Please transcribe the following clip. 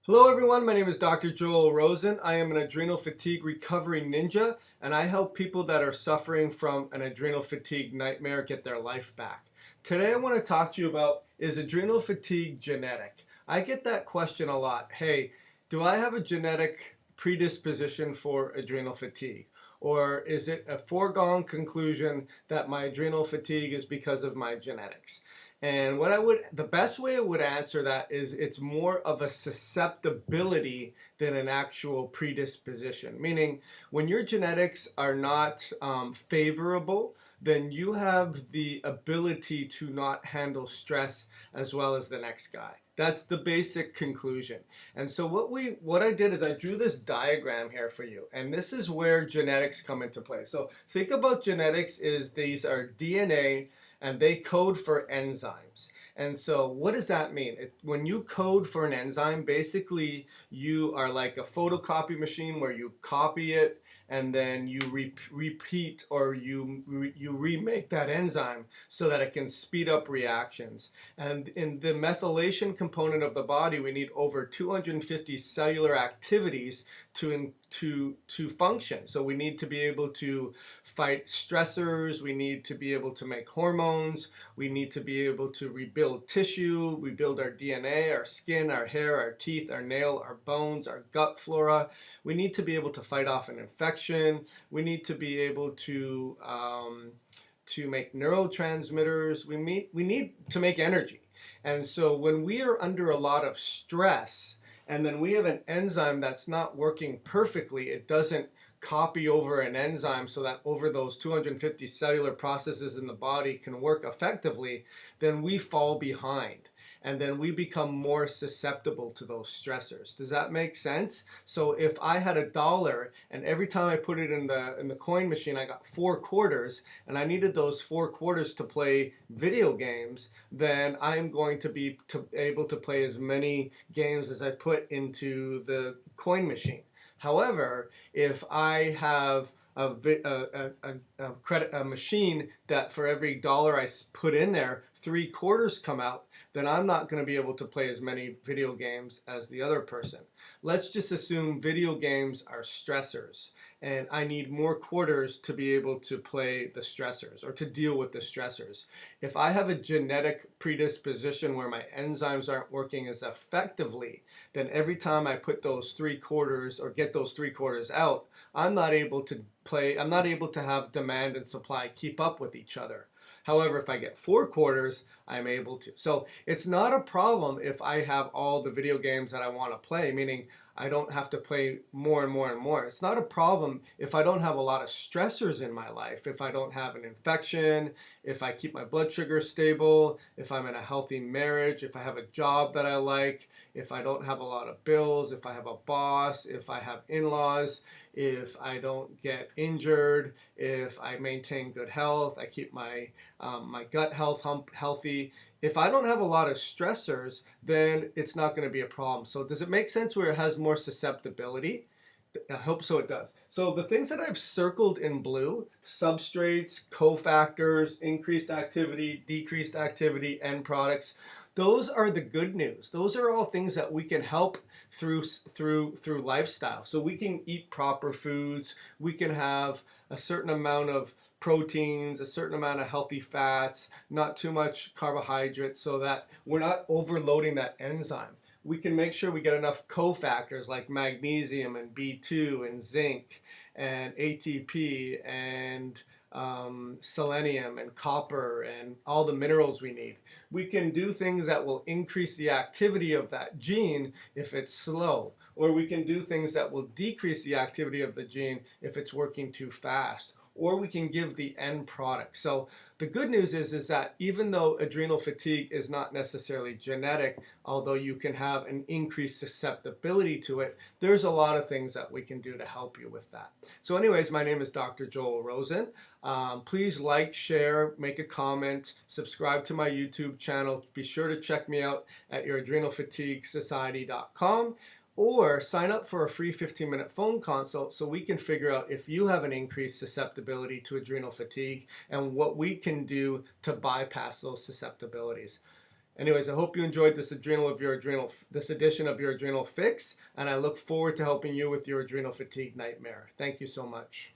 Hello everyone, my name is Dr. Joel Rosen. I am an adrenal fatigue recovery ninja, and I help people that are suffering from an adrenal fatigue nightmare get their life back. Today I want to talk to you about, is adrenal fatigue genetic? I get that question a lot. Hey, do I have a genetic predisposition for adrenal fatigue? Or is it a foregone conclusion that my adrenal fatigue is because of my genetics? And the best way I would answer that is it's more of a susceptibility than an actual predisposition. Meaning, when your genetics are not favorable, then you have the ability to not handle stress as well as the next guy. That's the basic conclusion. And so what I did is I drew this diagram here for you, and this is where genetics come into play. So think about genetics is these are DNA and they code for enzymes. And so what does that mean? When you code for an enzyme, basically you are like a photocopy machine where you copy it and then you repeat or you remake that enzyme so that it can speed up reactions. And in the methylation component of the body, we need over 250 cellular activities to function. So we need to be able to fight stressors, we need to be able to make hormones, we need to be able to rebuild tissue, rebuild our DNA, our skin, our hair, our teeth, our nail, our bones, our gut flora. We need to be able to fight off an infection. We need to be able to make neurotransmitters. We need to make energy. And so when we are under a lot of stress, and then we have an enzyme that's not working perfectly, it doesn't copy over an enzyme so that over those 250 cellular processes in the body can work effectively, then we fall behind. And then we become more susceptible to those stressors. Does that make sense? So if I had $1 and every time I put it in the coin machine I got 4 quarters and I needed those 4 quarters to play video games, then I'm going to be able to play as many games as I put into the coin machine. However, if I have a machine that for every dollar I put in there, 3 quarters come out, then I'm not going to be able to play as many video games as the other person. Let's just assume video games are stressors, and I need more quarters to be able to play the stressors or to deal with the stressors. If I have a genetic predisposition where my enzymes aren't working as effectively, then every time I put those 3 quarters or get those 3 quarters out, I'm not able to have demand and supply keep up with each other. However, if I get 4 quarters, I'm able to. So it's not a problem if I have all the video games that I want to play, meaning I don't have to play more and more and more. It's not a problem if I don't have a lot of stressors in my life, if I don't have an infection, if I keep my blood sugar stable, if I'm in a healthy marriage, if I have a job that I like, if I don't have a lot of bills, if I have a boss, if I have in-laws, if I don't get injured, if I maintain good health, I keep my gut health healthy. If I don't have a lot of stressors, then it's not going to be a problem. So does it make sense where it has more susceptibility? I hope so it does. So the things that I've circled in blue, substrates, cofactors, increased activity, decreased activity, end products, those are the good news. Those are all things that we can help through lifestyle. So we can eat proper foods, we can have a certain amount of proteins, a certain amount of healthy fats, not too much carbohydrates so that we're not overloading that enzyme. We can make sure we get enough cofactors like magnesium and B2 and zinc and ATP and selenium and copper and all the minerals we need. We can do things that will increase the activity of that gene if it's slow, or we can do things that will decrease the activity of the gene if it's working too fast, or we can give the end product. So the good news is that even though adrenal fatigue is not necessarily genetic, although you can have an increased susceptibility to it, there's a lot of things that we can do to help you with that. So anyways, my name is Dr. Joel Rosen. Please like, share, make a comment, subscribe to my YouTube channel. Be sure to check me out at youradrenalfatiguesociety.com. Or sign up for a free 15-minute phone consult so we can figure out if you have an increased susceptibility to adrenal fatigue and what we can do to bypass those susceptibilities. Anyways, I hope you enjoyed this this edition of your adrenal fix, and I look forward to helping you with your adrenal fatigue nightmare. Thank you so much.